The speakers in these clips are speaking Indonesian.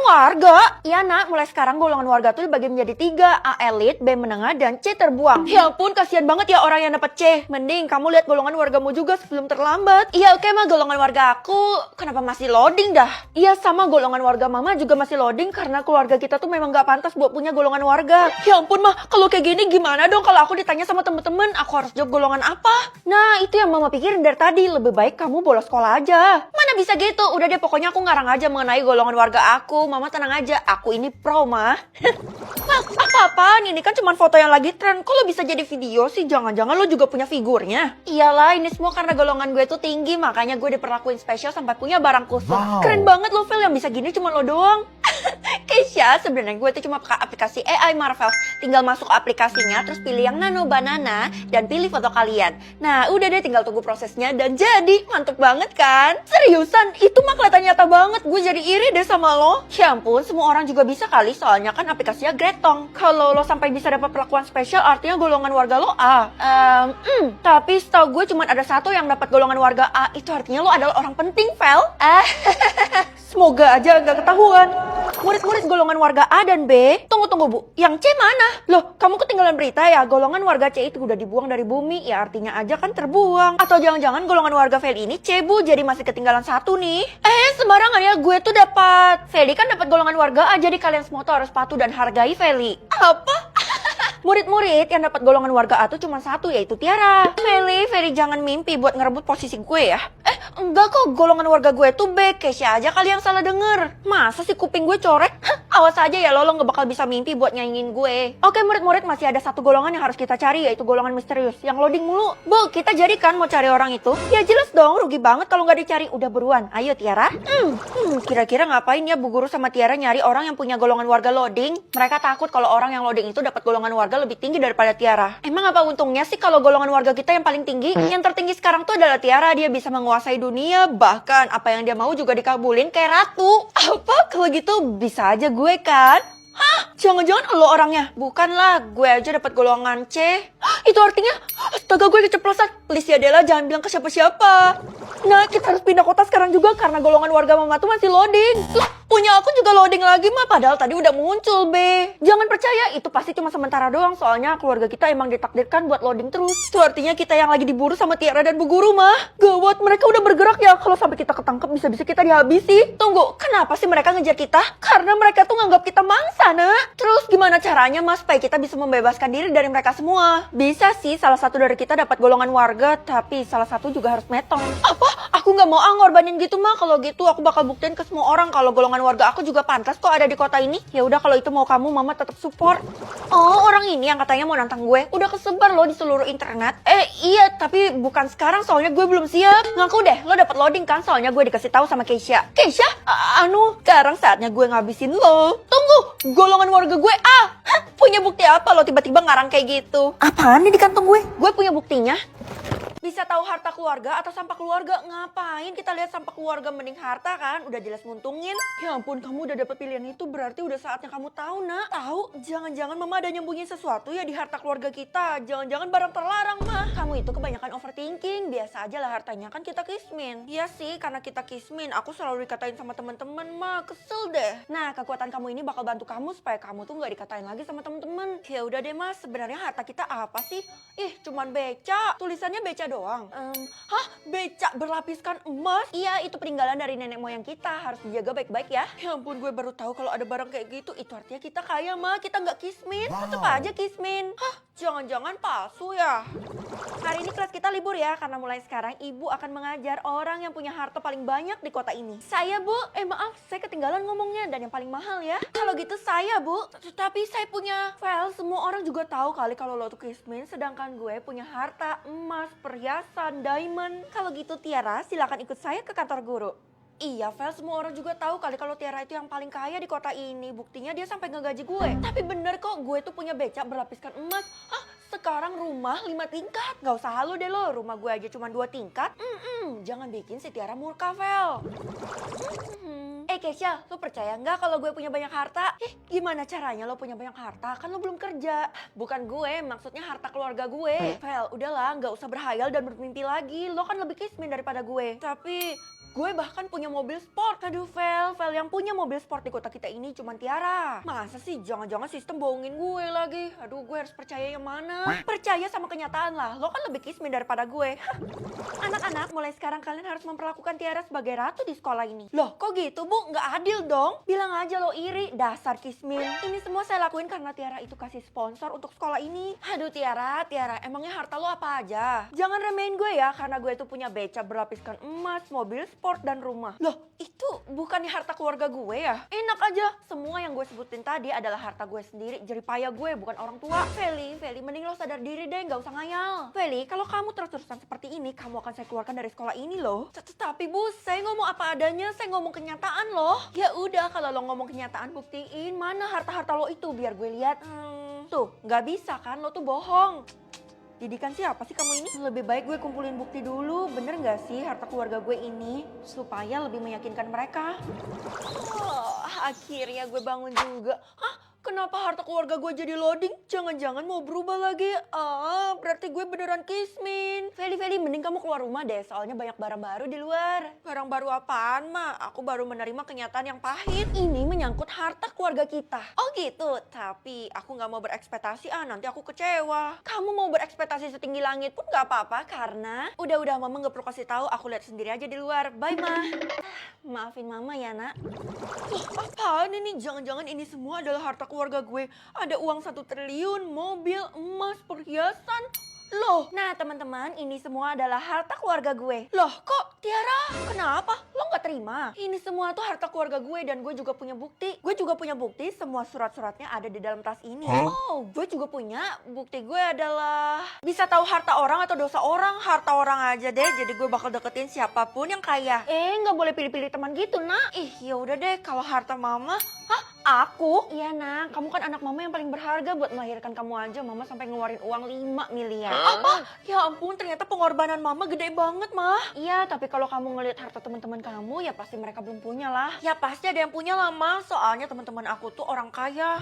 warga? Iya nak, mulai sekarang golongan warga tuh dibagi menjadi 3, A elit, B menengah, dan C terbuang. Ya ampun, kasihan banget ya orang yang dapat C. Mending kamu lihat golongan wargamu juga sebelum terlambat. Iya oke mah, golongan warga aku kenapa masih loading dah? Iya sama, golongan warga mama juga masih loading karena keluarga kita tuh memang gak pantas buat punya golongan warga. Ya ampun mah, kalau kayak gini gimana dong kalau aku ditanya sama temen-temen aku harus jawab golongan apa? Nah itu yang mama pikirin dari tadi, lebih baik kamu bolos sekolah aja. Mana bisa gitu, udah deh pokoknya aku ngarang aja mengenai golongan warga aku. Mama tenang aja, aku ini pro mah. Mah, apa-apaan? Ini kan cuma foto yang lagi tren. Kok lo bisa jadi video sih? Jangan-jangan lo juga punya figurnya? Iyalah, ini semua karena golongan gue tuh tinggi. Makanya gue diperlakuin spesial sampai punya barang khusus. Wow. Keren banget lo, Phil. Yang bisa gini cuma lo doang. Keisha, sebenarnya gue tuh cuma pakai aplikasi AI Marvel. Tinggal masuk aplikasinya, terus pilih yang Nano Banana, dan pilih foto kalian. Nah, udah deh tinggal tunggu prosesnya, dan jadi. Mantep banget kan? Seriusan, itu mah kelihatan nyata banget. Gue jadi iri deh sama lo. Ya ampun, semua orang juga bisa kali, soalnya kan aplikasinya Gretong. Kalau lo sampai bisa dapat perlakuan spesial, artinya golongan warga lo A. Tapi setahu gue cuma ada satu yang dapat golongan warga A. Itu artinya lo adalah orang penting, Vel. Semoga aja gak ketahuan. Murid-murid golongan warga A dan B. Tunggu Bu, yang C mana? Loh, kamu ketinggalan berita ya? Golongan warga C itu udah dibuang dari bumi. Ya artinya aja kan terbuang. Atau jangan-jangan golongan warga Feli ini C Bu, jadi masih ketinggalan satu nih. Sembarangan ya, gue tuh dapat. Feli kan dapat golongan warga A, jadi kalian semua tuh harus patuh dan hargai Feli. Apa? Murid-murid yang dapat golongan warga A tuh cuma satu, yaitu Tiara. Feli jangan mimpi buat ngerebut posisi gue ya. Enggak kok, golongan warga gue tuh B. Keisha aja kali yang salah denger. Masa sih kuping gue corek? Awas aja ya lo gak bakal bisa mimpi buat nyanyiin gue. Oke murid-murid, masih ada satu golongan yang harus kita cari, yaitu golongan misterius. Yang loading mulu. Bu, kita jadikan mau cari orang itu? Ya jelas dong, rugi banget kalau gak dicari. Udah buruan, ayo Tiara. Kira-kira ngapain ya Bu Guru sama Tiara nyari orang yang punya golongan warga loading? Mereka takut kalau orang yang loading itu dapat golongan warga lebih tinggi daripada Tiara. Emang apa untungnya sih kalau golongan warga kita yang paling tinggi? Yang tertinggi sekarang tuh adalah Tiara. Dia bisa menguasai dunia, bahkan apa yang dia mau juga dikabulin kayak ratu. Apa? Kalau gitu bisa aja gue kan? Hah? Jangan-jangan lo orangnya? Bukanlah, gue aja dapat golongan C. Itu artinya, astaga gue keceplosan. Please ya Della, jangan bilang ke siapa-siapa. Nah, kita harus pindah kota sekarang juga karena golongan warga mama tuh masih loading. Loh, punya aku juga loading lagi mah, padahal tadi udah muncul, Be. Jangan percaya, itu pasti cuma sementara doang, soalnya keluarga kita emang ditakdirkan buat loading terus. Itu artinya kita yang lagi diburu sama Tiara dan Bu Guru mah. Gawat, mereka udah bergerak ya. Kalau sampai kita ketangkep, bisa-bisa kita dihabisi. Tunggu, kenapa sih mereka ngejar kita? Karena mereka tuh nganggap kita mangsa, nak. Terus gimana caranya, Mas, supaya kita bisa membebaskan diri dari mereka semua? Bisa sih, salah satu dari kita dapat golongan warga, tapi salah satu juga harus metong. Apa? Aku nggak mau ngorbanin gitu mah. Kalau gitu aku bakal buktiin ke semua orang kalau golongan warga aku juga pantas kok ada di kota ini. Ya udah kalau itu mau kamu, mama tetap support. Oh, orang ini yang katanya mau nantang gue udah kesebar loh di seluruh internet. Iya, tapi bukan sekarang soalnya gue belum siap. Ngaku deh, lo dapat loading kan? Soalnya gue dikasih tahu sama Keisha. Keisha? Sekarang saatnya gue ngabisin lo. Tunggu, golongan warga gue A. Hah? Punya bukti apa lo tiba-tiba ngarang kayak gitu? Apaan nih di kantong gue? Gue punya buktinya. Bisa tahu harta keluarga atau sampah keluarga? Ngapain kita lihat sampah keluarga mending harta kan? Udah jelas nguntungin. Ya ampun, kamu udah dapet pilihan itu, berarti udah saatnya kamu tahu, nak. Tahu? Jangan-jangan mama ada nyembunyiin sesuatu ya di harta keluarga kita. Jangan-jangan barang terlarang, mah. Kamu itu kebanyakan overthinking. Biasa aja lah, hartanya kan kita kismin. Iya sih, karena kita kismin, aku selalu dikatain sama teman-teman, mah. Kesel deh. Nah, kekuatan kamu ini bakal bantu kamu supaya kamu tuh nggak dikatain lagi sama teman-teman. Ya udah deh, Mas. Sebenarnya harta kita apa sih? Cuman beca. Tulisannya beca doang. Becak berlapiskan emas? Iya, itu peninggalan dari nenek moyang kita. Harus dijaga baik-baik ya. Ya ampun, gue baru tahu kalau ada barang kayak gitu. Itu artinya kita kaya, mah. Kita nggak kismin. Tetep aja kismin. Jangan-jangan palsu ya? Hari ini kelas kita libur ya, karena mulai sekarang ibu akan mengajar orang yang punya harta paling banyak di kota ini. Saya, Bu. Maaf, saya ketinggalan ngomongnya. Dan yang paling mahal ya. Kalau gitu saya, Bu. Tapi saya punya file. Semua orang juga tahu kali kalau lo tuh kismin. Sedangkan gue punya harta emas, perhiasan, diamond. Kalau gitu Tiara, silakan ikut saya ke kantor guru. Iya, Vel, semua orang juga tahu kali kalau Tiara itu yang paling kaya di kota ini. Buktinya dia sampai ngegaji gue. Tapi bener kok, gue tuh punya becak berlapiskan emas. Sekarang rumah 5 tingkat. Gak usah halu deh lo, rumah gue aja cuma 2 tingkat. Jangan bikin si Tiara murka, Vel. Keisha, lo percaya nggak kalau gue punya banyak harta? Gimana caranya lo punya banyak harta? Kan lo belum kerja. Bukan gue, maksudnya harta keluarga gue. Vel, udahlah, nggak usah berhayal dan bermimpi lagi. Lo kan lebih kismin daripada gue. Tapi gue bahkan punya mobil sport. Aduh, Vel, yang punya mobil sport di kota kita ini cuma Tiara. Masa sih jangan-jangan sistem bohongin gue lagi? Aduh, gue harus percaya yang mana? Percaya sama kenyataan lah, lo kan lebih kismin daripada gue. Anak-anak, mulai sekarang kalian harus memperlakukan Tiara sebagai ratu di sekolah ini. Loh, kok gitu Bu? Nggak adil dong? Bilang aja lo iri, dasar kismin. Ini semua saya lakuin karena Tiara itu kasih sponsor untuk sekolah ini. Aduh Tiara, emangnya harta lo apa aja? Jangan remehin gue ya, karena gue itu punya beca berlapiskan emas, mobil sport, dan rumah. Loh, itu bukannya harta keluarga gue ya? Enak aja, semua yang gue sebutin tadi adalah harta gue sendiri, jeripaya gue, bukan orang tua. Feli, mending lo sadar diri deh, gak usah ngayal. Feli, kalau kamu terus-terusan seperti ini, kamu akan saya keluarkan dari sekolah ini loh. Tapi Bu, saya ngomong apa adanya, saya ngomong kenyataan loh. Ya udah, kalau lo ngomong kenyataan, buktiin mana harta-harta lo itu, biar gue lihat. Tuh, gak bisa kan, lo tuh bohong. Didikan siapa sih kamu ini? Lebih baik gue kumpulin bukti dulu, bener gak sih harta keluarga gue ini? Supaya lebih meyakinkan mereka. Oh, akhirnya gue bangun juga. Hah? Kenapa harta keluarga gue jadi loading? Jangan-jangan mau berubah lagi? Berarti gue beneran kismin. Feli, mending kamu keluar rumah deh, soalnya banyak barang baru di luar. Barang baru apaan, Ma? Aku baru menerima kenyataan yang pahit. Ini menyangkut harta keluarga kita. Oh gitu, tapi aku gak mau berekspektasi, nanti aku kecewa. Kamu mau berekspektasi setinggi langit pun gak apa-apa, karena udah Mama gak perlu kasih tahu, aku lihat sendiri aja di luar. Bye, Ma. Maafin Mama ya, Nak. Apaan ini? Jangan-jangan ini semua adalah harta keluarga gue. Ada uang 1 triliun, mobil, emas, perhiasan. Loh, nah teman-teman, ini semua adalah harta keluarga gue. Loh, kok Tiara? Kenapa? Lo nggak terima? Ini semua tuh harta keluarga gue dan gue juga punya bukti. Gue juga punya bukti, semua surat-suratnya ada di dalam tas ini. Oh, gue juga punya. Bukti gue adalah bisa tahu harta orang atau dosa orang. Harta orang aja deh, jadi gue bakal deketin siapapun yang kaya. Nggak boleh pilih-pilih teman gitu, Nak. Ya udah deh, kalau harta Mama. Hah? Aku? Iya, Nak. Kamu kan anak Mama yang paling berharga. Buat melahirkan kamu aja, Mama sampai ngeluarin uang 5 miliar. Apa? Ya ampun, ternyata pengorbanan Mama gede banget, Mah. Iya, tapi kalau kamu ngelihat harta teman-teman kamu, ya pasti mereka belum punya lah. Ya pasti ada yang punya lah, Mah. Soalnya teman-teman aku tuh orang kaya.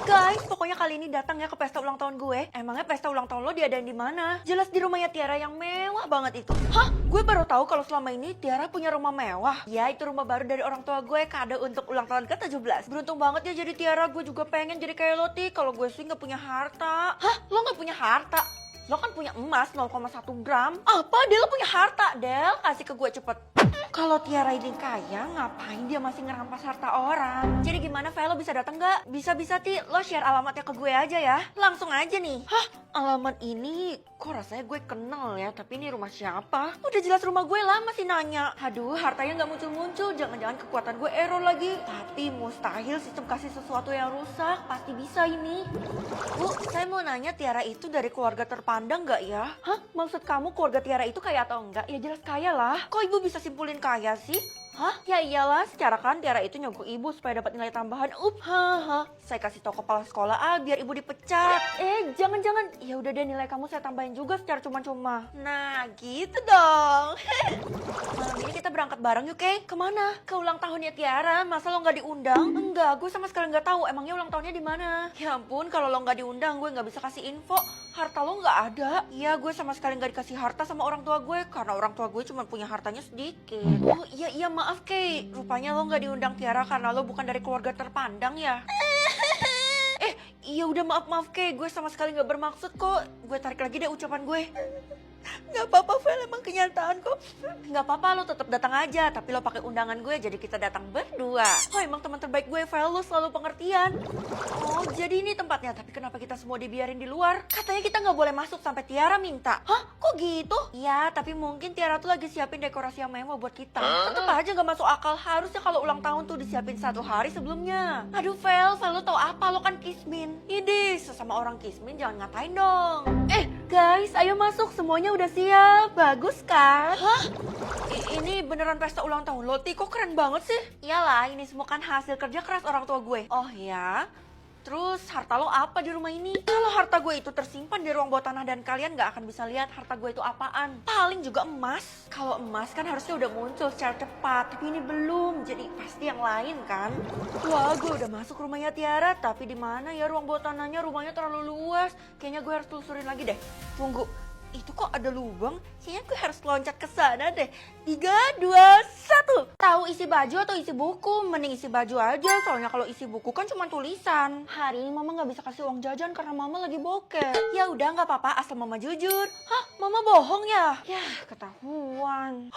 Guys, pokoknya kali ini datang ya ke pesta ulang tahun gue. Emangnya pesta ulang tahun lo diadain di mana? Jelas di rumahnya Tiara yang mewah banget itu. Hah? Gue baru tahu kalau selama ini Tiara punya rumah mewah. Ya, itu rumah baru dari orang tua gue, kado untuk ulang tahun ke-17. Beruntung banget ya jadi Tiara, gue juga pengen jadi kayak lo, Ti. Kalau gue sih nggak punya harta. Hah? Lo nggak punya harta? Lo kan punya emas 0,1 gram. Apa? Del punya harta, Del. Kasih ke gue cepet. Kalau Tiara ini kaya, ngapain dia masih ngerampas harta orang? Jadi gimana, Vel? Lo bisa datang nggak? Bisa, Ti. Lo share alamatnya ke gue aja ya. Langsung aja nih. Hah? Alamat ini kok rasanya gue kenal ya, tapi ini rumah siapa? Udah jelas rumah gue lah, masih nanya. Aduh, hartanya nggak muncul-muncul. Jangan-jangan kekuatan gue error lagi. Tapi mustahil sistem kasih sesuatu yang rusak. Pasti bisa ini. Bu, saya mau nanya, Tiara itu dari keluarga terpandang nggak ya? Hah? Maksud kamu keluarga Tiara itu kaya atau enggak? Ya jelas kaya lah. Kok ibu bisa simpulin kaya sih? Hah? Ya iyalah, secara kan Tiara itu nyogok ibu supaya dapat nilai tambahan. Saya kasih tau kepala sekolah biar ibu dipecat. Jangan. Ya udah deh, nilai kamu saya tambahin juga secara cuma-cuma. Nah, gitu dong. Malam ini kita berangkat bareng yuk, Kay. Kemana? Ke ulang tahunnya Tiara. Masa lo nggak diundang? Enggak, gue sama sekali nggak tahu. Emangnya ulang tahunnya di mana? Ya ampun, kalau lo nggak diundang, gue nggak bisa kasih info. Harta lo nggak ada. Iya, gue sama sekali nggak dikasih harta sama orang tua gue karena orang tua gue cuma punya hartanya sedikit. Oh iya, maaf Kay. Rupanya lo nggak diundang Tiara karena lo bukan dari keluarga terpandang ya. Iya udah maaf Kay. Gue sama sekali nggak bermaksud kok. Gue tarik lagi deh ucapan gue. Gak apa-apa, Vel, emang kenyataan kok. Gak apa-apa, lo tetap datang aja. Tapi lo pakai undangan gue, jadi kita datang berdua. Oh, emang teman terbaik gue, Vel, lo selalu pengertian. Oh, jadi ini tempatnya. Tapi kenapa kita semua dibiarin di luar? Katanya kita gak boleh masuk sampai Tiara minta. Hah? Kok gitu? Ya, tapi mungkin Tiara tuh lagi siapin dekorasi yang mewah buat kita. Tetep aja gak masuk akal. Harusnya kalau ulang tahun tuh disiapin 1 hari sebelumnya. Aduh, Vel, lo tau apa? Lo kan kismin. Idih, sesama orang kismin jangan ngatain dong. Guys, ayo masuk. Semuanya udah siap. Bagus kan? Hah? Ini beneran pesta ulang tahun lo, Ti. Kok keren banget sih? Iyalah, ini semua kan hasil kerja keras orang tua gue. Oh ya? Terus harta lo apa di rumah ini? Kalau harta gue itu tersimpan di ruang bawah tanah dan kalian gak akan bisa lihat harta gue itu apaan. Paling juga emas. Kalau emas kan harusnya udah muncul secara cepat, tapi ini belum. Jadi pasti yang lain kan? Wah, gue udah masuk rumahnya Tiara, tapi di mana ya ruang bawah tanahnya? Rumahnya terlalu luas. Kayaknya gue harus telusurin lagi deh. Tunggu. Itu kok ada lubang? Kayaknya gue harus loncat ke sana deh. 3, 2, 1. Tahu isi baju atau isi buku? Mending isi baju aja, soalnya kalau isi buku kan cuma tulisan. Hari ini mama nggak bisa kasih uang jajan karena mama lagi bokeh. Ya udah nggak apa-apa, asal mama jujur. Hah, mama bohong ya? Yah, ketahuan.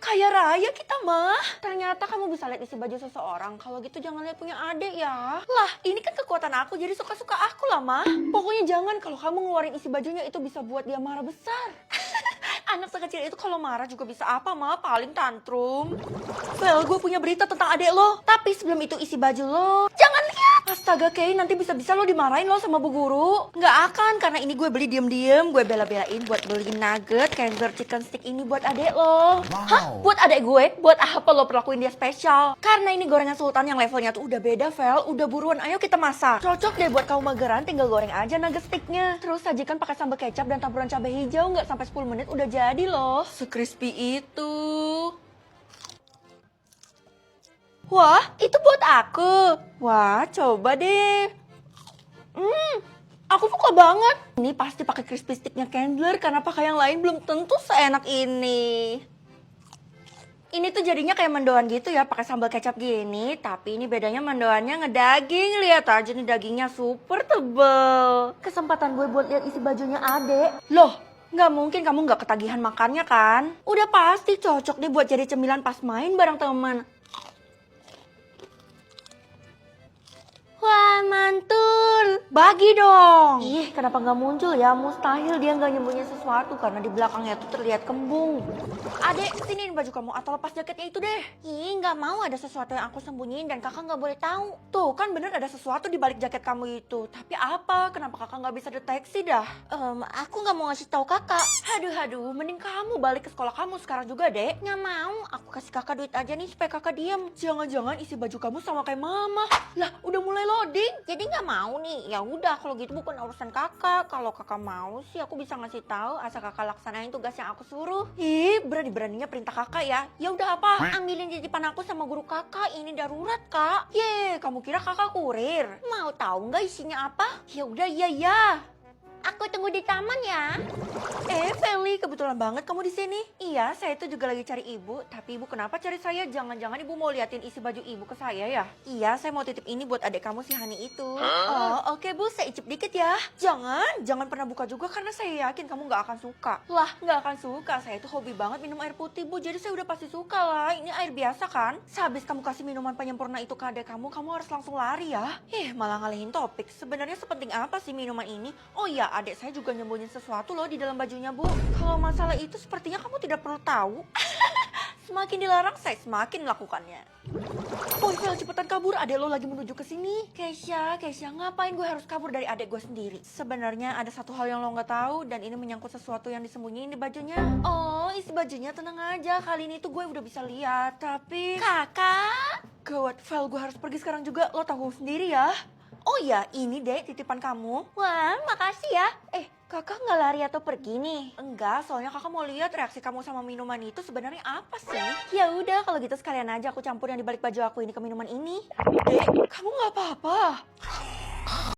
Kaya raya kita mah. Ternyata kamu bisa lihat isi baju seseorang. Kalau gitu jangan lihat punya adik ya. Lah, ini kan kekuatan aku, jadi suka-suka aku lah mah. Pokoknya jangan, kalau kamu ngeluarin isi bajunya itu bisa buat dia marah besar. Anak sekecil itu kalau marah juga bisa apa mah, paling tantrum. Well, gue punya berita tentang adek lo. Tapi sebelum itu isi baju lo. Jangan lihat. Astaga Kay, nanti bisa-bisa lo dimarahin lo sama bu guru. Nggak akan, karena ini gue beli diem-diem. Gue bela-belain buat beli nugget Kangaroo chicken stick ini buat adek lo. Wow. Hah? Buat adek gue? Buat apa lo perlakuin dia spesial? Karena ini gorengan sultan yang levelnya tuh udah beda, Vel. Udah buruan, ayo kita masak. Cocok deh buat kamu mageran, tinggal goreng aja nugget sticknya. Terus sajikan pakai sambal kecap dan taburan cabai hijau. Nggak sampai 10 menit udah jadi loh. Sekrispy itu. Wah, itu buat aku. Wah, coba deh. Aku suka banget. Ini pasti pakai crispy sticknya Candler, karena pakai yang lain belum tentu seenak ini. Ini tuh jadinya kayak mendoan gitu ya, pakai sambal kecap gini. Tapi ini bedanya mendoannya ngedaging. Lihat aja nih, dagingnya super tebel. Kesempatan gue buat lihat isi bajunya adek. Loh, nggak mungkin kamu nggak ketagihan makannya kan? Udah pasti cocok deh buat jadi cemilan pas main bareng teman. Wah, mantul. Bagi dong. Ih, kenapa nggak muncul ya? Mustahil dia nggak nyembunyi sesuatu karena di belakangnya tuh terlihat kembung. Adek, siniin baju kamu atau lepas jaketnya itu deh. Ih, nggak mau ada sesuatu yang aku sembunyiin dan kakak nggak boleh tahu. Tuh, kan bener ada sesuatu di balik jaket kamu itu. Tapi apa? Kenapa kakak nggak bisa deteksi dah? Aku nggak mau ngasih tahu kakak. Haduh, mending kamu balik ke sekolah kamu sekarang juga, Dek. Nggak mau, aku kasih kakak duit aja nih supaya kakak diam. Jangan-jangan isi baju kamu sama kayak mama. Lah, udah mulai loading. Jadi nggak mau nih. Ya udah, kalau gitu bukan urusan kakak. Kalau kakak mau sih aku bisa ngasih tahu asal kakak laksanain tugas yang aku suruh. Ih, berani-beraninya perintah kakak ya. Ya udah apa? Ambilin titipan aku sama guru kakak. Ini darurat, Kak. Ye, kamu kira kakak kurir? Mau tahu nggak isinya apa? Ya udah, iya. Aku tunggu di taman ya. Feli, kebetulan banget kamu di sini. Iya, saya itu juga lagi cari ibu. Tapi ibu kenapa cari saya? Jangan-jangan ibu mau liatin isi baju ibu ke saya ya? Iya, saya mau titip ini buat adik kamu si Hani itu. Oh, oke bu, saya icip dikit ya. Jangan pernah buka juga karena saya yakin kamu nggak akan suka. Lah, nggak akan suka. Saya itu hobi banget minum air putih bu. Jadi saya udah pasti suka lah. Ini air biasa kan? Sehabis kamu kasih minuman penyempurna itu ke adik kamu harus langsung lari ya. Malah ngalihin topik. Sebenarnya sepenting apa sih minuman ini? Oh iya, adik saya juga nyembunyiin sesuatu loh di dalam bajunya bu. Kalau masalah itu sepertinya kamu tidak perlu tahu. Semakin dilarang saya semakin melakukannya. Boy, Vel, cepetan kabur, adek lo lagi menuju ke sini. Keisha, ngapain gue harus kabur dari adek gue sendiri? Sebenarnya ada satu hal yang lo nggak tahu dan ini menyangkut sesuatu yang disembunyiin di bajunya. Oh, isi bajunya tenang aja, kali ini tuh gue udah bisa lihat. Tapi kakak, gawat, Vel, gue harus pergi sekarang juga. Lo tahu sendiri ya. Oh ya, ini deh titipan kamu. Wah, makasih ya. Kakak nggak lari atau pergi nih? Enggak, soalnya kakak mau lihat reaksi kamu sama minuman itu sebenarnya apa sih? Ya udah, kalau gitu sekalian aja aku campur yang di balik baju aku ini ke minuman ini. Dek, kamu nggak apa-apa?